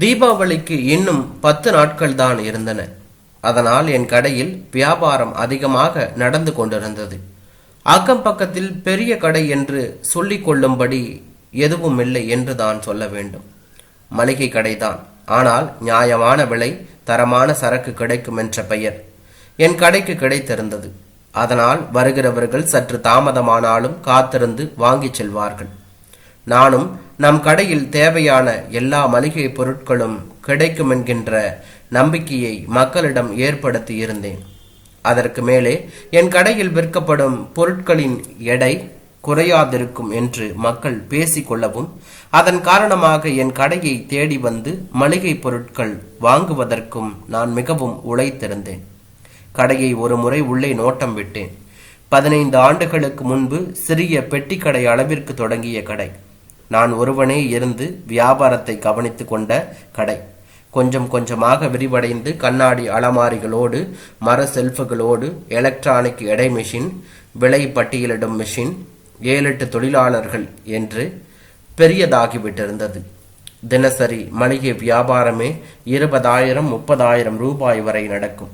தீபாவளிக்கு இன்னும் 10 நாட்கள் தான் இருந்தன. அதனால் என் கடையில் வியாபாரம் அதிகமாக நடந்து கொண்டிருந்தது. அக்கம் பக்கத்தில் பெரிய கடை என்று சொல்லிக் கொள்ளும்படி எதுவும் இல்லை என்று தான் சொல்ல வேண்டும். மளிகை கடைதான், ஆனால் நியாயமான விலை, தரமான சரக்கு கிடைக்கும் என்ற பெயர் என் கடைக்கு கிடைத்திருந்தது. அதனால் வருகிறவர்கள் சற்று தாமதமானாலும் காத்திருந்து வாங்கிச் செல்வார்கள். நானும் நம் கடையில் தேவையான எல்லா மளிகை பொருட்களும் கிடைக்கும் என்கின்ற நம்பிக்கையை மக்களிடம் ஏற்படுத்தி இருந்தேன். அதற்கு மேலே என் கடையில் விற்கப்படும் பொருட்களின் எடை குறையாதிருக்கும் என்று மக்கள் பேசிக்கொள்ளவும், அதன் காரணமாக என் கடையை தேடி வந்து மளிகை பொருட்கள் வாங்குவதற்கும் நான் மிகவும் உழைத்திருந்தேன். கடையை ஒரு முறை உள்ளே நோட்டம் விட்டேன். 15 ஆண்டுகளுக்கு முன்பு சிறிய பெட்டிக்கடை அளவிற்கு தொடங்கிய கடை. நான் ஒருவனே இருந்து வியாபாரத்தை கவனித்து கொண்ட கடை கொஞ்சம் கொஞ்சமாக விரிவடைந்து கண்ணாடி அலமாரிகளோடு, மர செல்ஃபுகளோடு, எலக்ட்ரானிக் எடை மிஷின், விலை பட்டியலிடும் மிஷின், 7-8 தொழிலாளர்கள் என்று பெரியதாகிவிட்டிருந்தது. தினசரி மளிகை வியாபாரமே 20,000-30,000 ரூபாய் வரை நடக்கும்.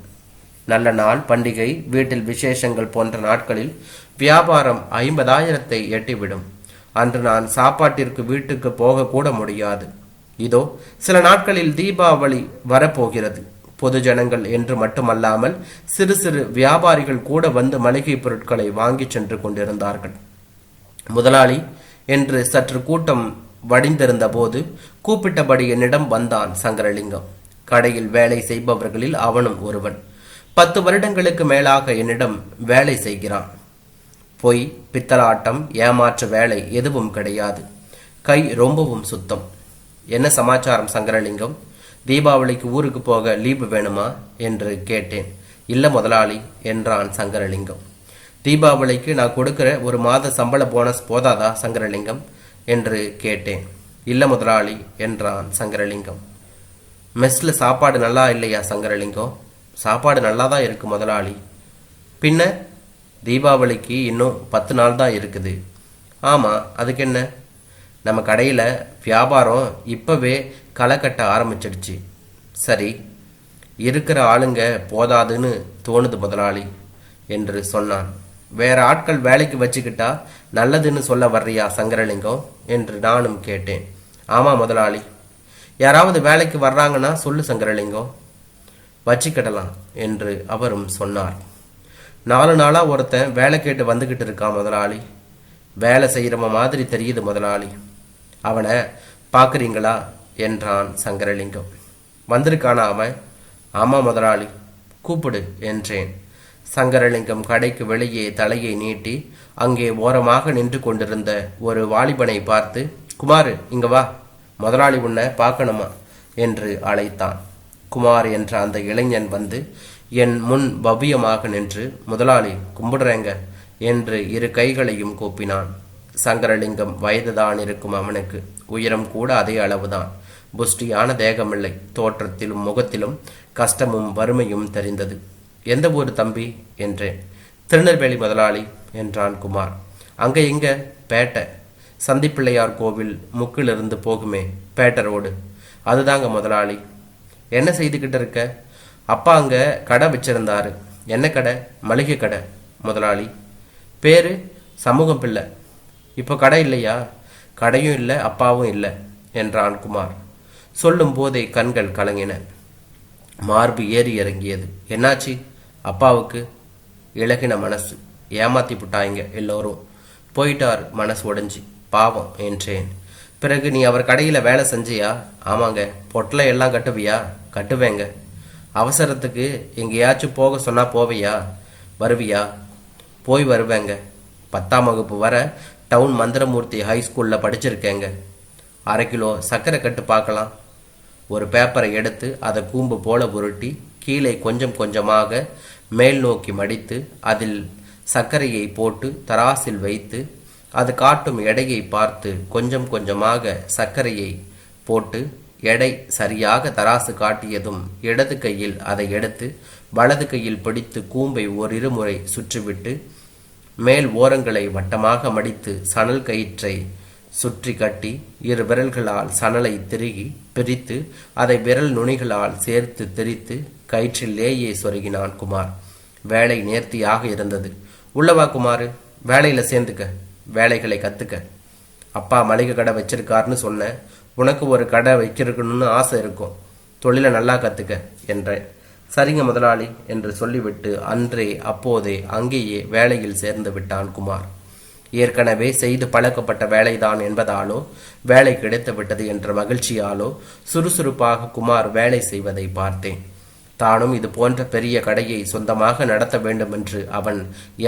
நல்ல நாள், பண்டிகை, வீட்டில் விசேஷங்கள் போன்ற நாட்களில் வியாபாரம் 50,000-ஐ எட்டிவிடும். அன்று நான் சாப்பாட்டிற்கு வீட்டுக்கு போக கூட முடியாது. இதோ சில நாட்களில் தீபாவளி வரப்போகிறது. பொது ஜனங்கள் என்று மட்டுமல்லாமல் சிறு சிறு வியாபாரிகள் கூட வந்து மளிகை பொருட்களை வாங்கி சென்று கொண்டிருந்தார்கள். முதலாளி என்று சற்று கூட்டம் வடிந்திருந்த போது கூப்பிட்டபடி என்னிடம் வந்தான் சங்கரலிங்கம். கடையில் வேலை செய்பவர்களில் அவனும் ஒருவன். 10 வருடங்களுக்கு மேலாக என்னிடம் வேலை செய்கிறான். பொய், பித்தலாட்டம், ஏமாற்று வேலை எதுவும் கிடையாது. கை ரொம்பவும் சுத்தம். என்ன சமாச்சாரம் சங்கரலிங்கம்? தீபாவளிக்கு ஊருக்கு போக லீவு வேணுமா என்று கேட்டேன். இல்ல முதலாளி என்றான் சங்கரலிங்கம். தீபாவளிக்கு நான் கொடுக்கிற ஒரு மாத சம்பள போனஸ் போதாதா சங்கரலிங்கம் என்று கேட்டேன். இல்ல முதலாளி என்றான் சங்கரலிங்கம். மெஸ்ல சாப்பாடு நல்லா இல்லையா சங்கரலிங்கம்? சாப்பாடு நல்லா தான் இருக்கு முதலாளி. பின்ன தீபாவளிக்கு இன்னும் 10 நாள் தான் இருக்குது. ஆமா, அதுக்கு என்ன? நம்ம கடையில் வியாபாரம் இப்பவே களை கட்ட ஆரம்பிச்சிடுச்சு. சரி, இருக்கிற ஆளுங்க போதாதுன்னு தோணுது முதலாளி என்று சொன்னான். வேற ஆட்கள் வேலைக்கு வச்சுக்கிட்டா நல்லதுன்னு சொல்ல வர்றியா சங்கரலிங்கம் என்று நானும் கேட்டேன். ஆமா முதலாளி. யாராவது வேலைக்கு வர்றாங்கன்னா சொல்லு சங்கரலிங்கம், வச்சுக்கிடலாம் என்று அவரும் சொன்னார். 4 நாளாக ஒருத்தன் வேலை கேட்டு வந்துக்கிட்டு இருக்கான் முதலாளி. வேலை செய்கிறவன் மாதிரி தெரியுது முதலாளி. அவனை பார்க்குறீங்களா என்றான் சங்கரலிங்கம். வந்திருக்கானா அவன்? ஆமாம் முதலாளி. கூப்பிடு என்றேன். சங்கரலிங்கம் கடைக்கு வெளியே தலையை நீட்டி அங்கே ஓரமாக நின்று கொண்டிருந்த ஒரு வாலிபனை பார்த்து, குமார் இங்க வா, முதலாளி உன்னை பார்க்கணுமா என்று அழைத்தான். குமார் என்ற அந்த இளைஞன் வந்து என் முன் பவ்யமாக நின்று, முதலாளி கும்பிடுறேங்க என்று 2 கைகளையும் கூப்பினான். சங்கரலிங்கம் வயதுதான் இருக்கும் அவனுக்கு. உயரம் கூட அதே அளவுதான். புஷ்டியான தேகமில்லை. தோற்றத்திலும் முகத்திலும் கஷ்டமும் வறுமையும் தெரிந்தது. எந்த ஊர் தம்பி என்றேன். திருநெல்வேலி முதலாளி என்றான் குமார். அங்க எங்க? பேட்டை. சந்திப்பிள்ளையார் கோவில் முக்கிலிருந்து போகுமே பேட்டை ரோடு, அதுதாங்க முதலாளி. என்ன செய்துக்கிட்டு இருக்க? அப்பா அங்க கடை வச்சிருந்தாரு. என்ன கடை? மளிகை கடை முதலாளி. பேரு சமூகம் பிள்ளை. இப்போ கடை இல்லையா? கடையும் இல்லை, அப்பாவும் இல்லை என்றான் குமார். சொல்லும் போதே கண்கள் கலங்கின. மார்பு ஏறி இறங்கியது. என்னாச்சு அப்பாவுக்கு? இழகின மனசு. ஏமாத்தி புட்டாங்க எல்லோரும். போயிட்டார் மனசு உடைஞ்சி, பாவம் என்றேன். பிறகு நீ அவர் கடையில் வேலை செஞ்சியா? ஆமாங்க. பொட்டலை எல்லாம் கட்டுவியா? கட்டுவேங்க. அவசரத்துக்கு எங்கேயாச்சும் போக சொன்னா போவியா? வருவியா? போய் வருவேங்க. 10ஆம் வகுப்பு வர டவுன் மந்திரமூர்த்தி ஹைஸ்கூலில் படிச்சிருக்கேங்க. 1/2 கிலோ சர்க்கரை கட்டு பார்க்கலாம். ஒரு பேப்பரை எடுத்து அதை கூம்பு போல உருட்டி கீழே கொஞ்சம் கொஞ்சமாக மேல் நோக்கி மடித்து அதில் சர்க்கரையை போட்டு தராசில் வைத்து அது காட்டும் எடையை பார்த்து கொஞ்சம் கொஞ்சமாக சர்க்கரையை போட்டு எடை சரியாக தராசு காட்டியதும் இடது கையில் அதை எடுத்து வலது கையில் பிடித்து கூம்பை ஓரிரு முறை சுற்றிவிட்டு மேல் ஓரங்களை வட்டமாக மடித்து சணல் கயிற்றை சுற்றி கட்டி இரு விரல்களால் சணலை திருகி பிரித்து அதை விரல் நுனிகளால் சேர்த்து திரித்து கயிற்றிலேயே சொருகினான் குமார். வேலை நேர்த்தியாக இருந்தது. உள்ளவா குமாரு, வேலையில சேர்ந்துக்க, வேலைகளை கத்துக்க. அப்பா மளிகை கடை வச்சிருக்காருன்னு சொன்னேன். உனக்கு ஒரு கடை வைக்கிறதுன்னு ஆசை இருக்கும். தொழிலை நல்லா கத்துக்க என்றேன். சரிங்க முதலாளி என்று சொல்லிவிட்டு அன்றே அப்போதே அங்கேயே வேலையில் சேர்ந்து விட்டான் குமார். ஏற்கனவே செய்து பழக்கப்பட்ட வேலைதான் என்பதாலோ வேலை கிடைத்து விட்டது என்ற மகிழ்ச்சியாலோ சுறுசுறுப்பாக குமார் வேலை செய்வதை பார்த்தேன். தானும் இது போன்ற பெரிய கடையை சொந்தமாக நடத்த வேண்டும் என்று அவன்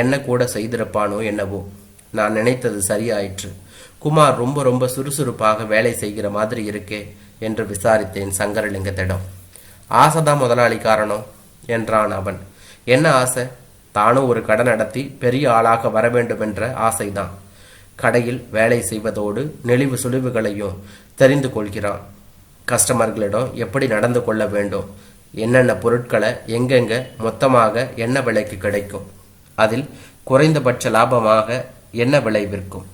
என்ன கூட செய்திருப்பானோ என்னவோ. நான் நினைத்தது சரியாயிற்று. குமார் ரொம்ப ரொம்ப சுறுசுறுப்பாக வேலை செய்கிற மாதிரி இருக்கே என்று விசாரித்தேன் சங்கரலிங்கத்திடம். ஆசைதான் முதலாளி காரணம் என்றான் அவன். என்ன ஆசை? தானும் ஒரு கடை நடத்தி பெரிய ஆளாக வர வேண்டும் என்ற ஆசைதான். கடையில் வேலை செய்வதோடு நெளிவு சுழிவுகளையும் தெரிந்து கொள்கிறான். கஸ்டமர்களிடம் எப்படி நடந்து கொள்ள வேண்டும், என்னென்ன பொருட்களை எங்கெங்க மொத்தமாக என்ன விலைக்கு கிடைக்கும், அதில் குறைந்தபட்ச லாபமாக என்ன விலை விற்கும்,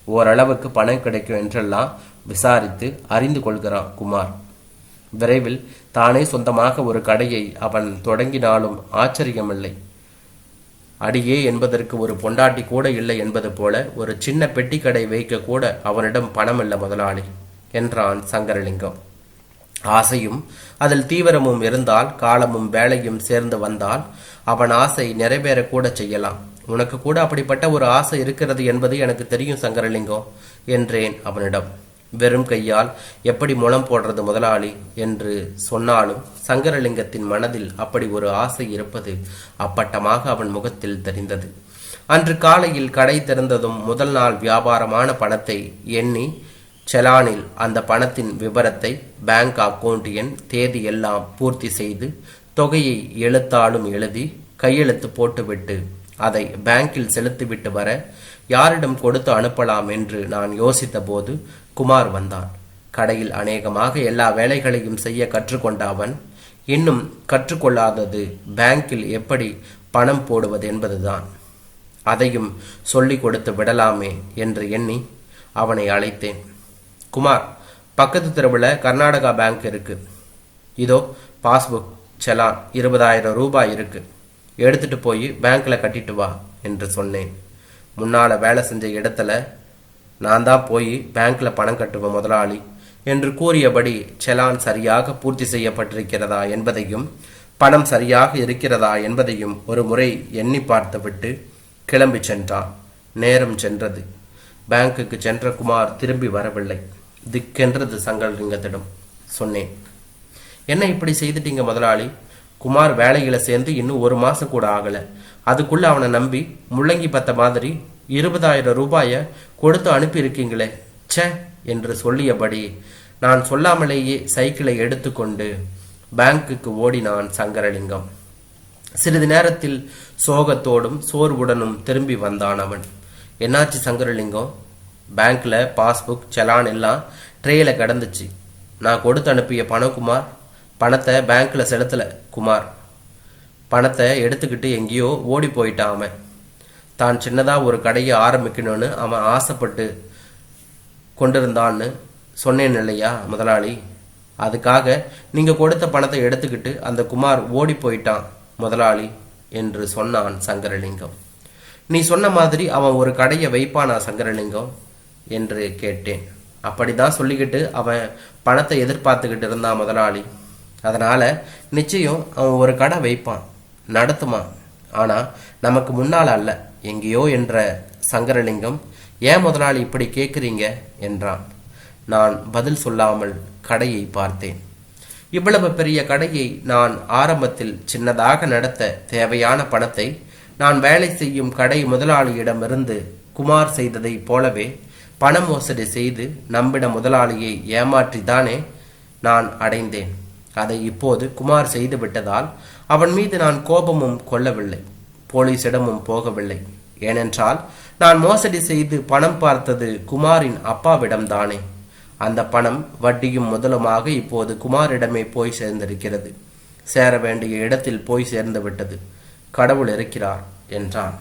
ஓரளவுக்கு பணம் கிடைக்கும் என்றெல்லாம் விசாரித்து அறிந்து கொள்கிறான் குமார். விரைவில் தானே சொந்தமாக ஒரு கடையை அவன் தொடங்கினாலும் ஆச்சரியமில்லை. அடியே என்பதற்கு ஒரு பொண்டாட்டி கூட இல்லை என்பது போல ஒரு சின்ன பெட்டி கடை வைக்க கூட அவனிடம் பணம் இல்லை முதலாளி என்றான் சங்கரலிங்கம். ஆசையும் அதில் தீவிரமும் இருந்தால் காலமும் வேலையும் சேர்ந்து வந்தால் அவன் ஆசை நிறைவேறக்கூட செய்யலாம். உனக்கு கூட அப்படிப்பட்ட ஒரு ஆசை இருக்கிறது என்பது எனக்கு தெரியும் சங்கரலிங்கம் என்றேன் அவனிடம். வெறும் கையால் எப்படி முளம் போடுறது முதலாளி என்று சொன்னாலும் சங்கரலிங்கத்தின் மனதில் அப்படி ஒரு ஆசை இருப்பது அப்பட்டமாக அவன் முகத்தில் தெரிந்தது. அன்று காலையில் கடை திறந்ததும் முதல் நாள் வியாபாரமான பணத்தை எண்ணி செலானில் அந்த பணத்தின் விவரத்தை, பேங்க் அக்கவுண்ட் எண், தேதி எல்லாம் பூர்த்தி செய்து தொகையை எழுத்தாலும் எழுதி கையெழுத்து போட்டுவிட்டு அதை பேங்கில் செலுத்திவிட்டு வர யாரிடம் கொடுத்து அனுப்பலாம் என்று நான் யோசித்த போது குமார் வந்தான். கடையில் அநேகமாக எல்லா வேலைகளையும் செய்ய கற்றுக்கொண்ட அவன் இன்னும் கற்றுக்கொள்ளாதது பேங்கில் எப்படி பணம் போடுவது என்பதுதான். அதையும் சொல்லிக் கொடுத்து விடலாமே என்று எண்ணி அவனை அழைத்தேன். குமார், பக்கத்து தெருவில் கர்நாடகா பேங்க் இருக்கு. இதோ பாஸ்புக், செலான் 20,000 ரூபாய் இருக்கு. எடுத்துட்டு போய் பேங்க்ல கட்டிட்டு வா என்று சொன்னேன். முன்னால வேலை செஞ்ச இடத்துல நான் தான் போய் பேங்க்ல பணம் கட்டுவேன் முதலாளி என்று கூறியபடி செலான் சரியாக பூர்த்தி செய்யப்பட்டிருக்கிறதா என்பதையும் பணம் சரியாக இருக்கிறதா என்பதையும் ஒரு முறை எண்ணி பார்த்துவிட்டு கிளம்பி சென்றான். நேரம் சென்றது. பேங்குக்கு சென்ற குமார் திரும்பி வரவில்லை. திக்கென்றது சங்கரலிங்கத்திடம். சொன்னேன், என்ன இப்படி செய்துட்டீங்க முதலாளி? குமார் வேலையில சேர்ந்து இன்னும் 1 மாசம் கூட ஆகல. அதுக்குள்ள அவனை நம்பி முள்ளங்கி பத்த மாதிரி 20,000 ரூபாயை கொடுத்து அனுப்பியிருக்கீங்களே ச்சே என்று சொல்லியபடி நான் சொல்லாமலேயே சைக்கிளை எடுத்துக்கொண்டு பேங்குக்கு ஓடினான் சங்கரலிங்கம். சிறிது நேரத்தில் சோகத்தோடும் சோர்வுடனும் திரும்பி வந்தான் அவன். என்னாச்சு சங்கரலிங்கம்? பேங்க்ல பாஸ்புக், செலான் எல்லாம் ட்ரேயில கிடந்துச்சு. நான் கொடுத்து அனுப்பிய பணம் குமார். பணத்தை பேங்க்ல செலுத்தல குமார். பணத்தை எடுத்துக்கிட்டு எங்கேயோ ஓடி போயிட்டான் அவன். தான் சின்னதா ஒரு கடையை ஆரம்பிக்கணும்னு அவன் ஆசைப்பட்டு கொண்டிருந்தான்னு சொன்னேன் இல்லையா முதலாளி? அதுக்காக நீங்க கொடுத்த பணத்தை எடுத்துக்கிட்டு அந்த குமார் ஓடி போயிட்டான் முதலாளி என்று சொன்னான் சங்கரலிங்கம். நீ சொன்ன மாதிரி அவன் ஒரு கடையை வைப்பானா சங்கரலிங்கம் என்று கேட்டேன். அப்படிதான் சொல்லிக்கிட்டு அவன் பணத்தை எதிர்பார்த்துக்கிட்டு இருந்தான் முதலாளி. அதனால நிச்சயம் அவன் ஒரு கடை வைப்பான், நடத்துமான். ஆனா நமக்கு முன்னால் அல்ல, எங்கேயோ என்ற சங்கரலிங்கம். ஏன் முதலாளி இப்படி கேட்குறீங்க என்றான். நான் பதில் சொல்லாமல் கடையை பார்த்தேன். இவ்வளவு பெரிய கடையை நான் ஆரம்பத்தில் சின்னதாக நடத்த தேவையான பணத்தை நான் வேலை செய்யும் கடை முதலாளியிடமிருந்து குமார் செய்ததை போலவே பண மோசடி செய்து நம்பின முதலாளியை ஏமாற்றித்தானே நான் அடைந்தேன். அதை இப்போது குமார் செய்து விட்டதால் அவன் மீது நான் கோபமும் கொள்ளவில்லை, போலீசிடமும் போகவில்லை. ஏனென்றால் நான் மோசடி செய்து பணம் பார்த்தது குமாரின் அப்பாவிடம்தானே. அந்த பணம் வட்டியும் முதலுமாக இப்போது குமாரிடமே போய் சேர்ந்திருக்கிறது. சேர வேண்டிய இடத்தில் போய் சேர்ந்து விட்டது. கடவுள் இருக்கிறார் என்றான்.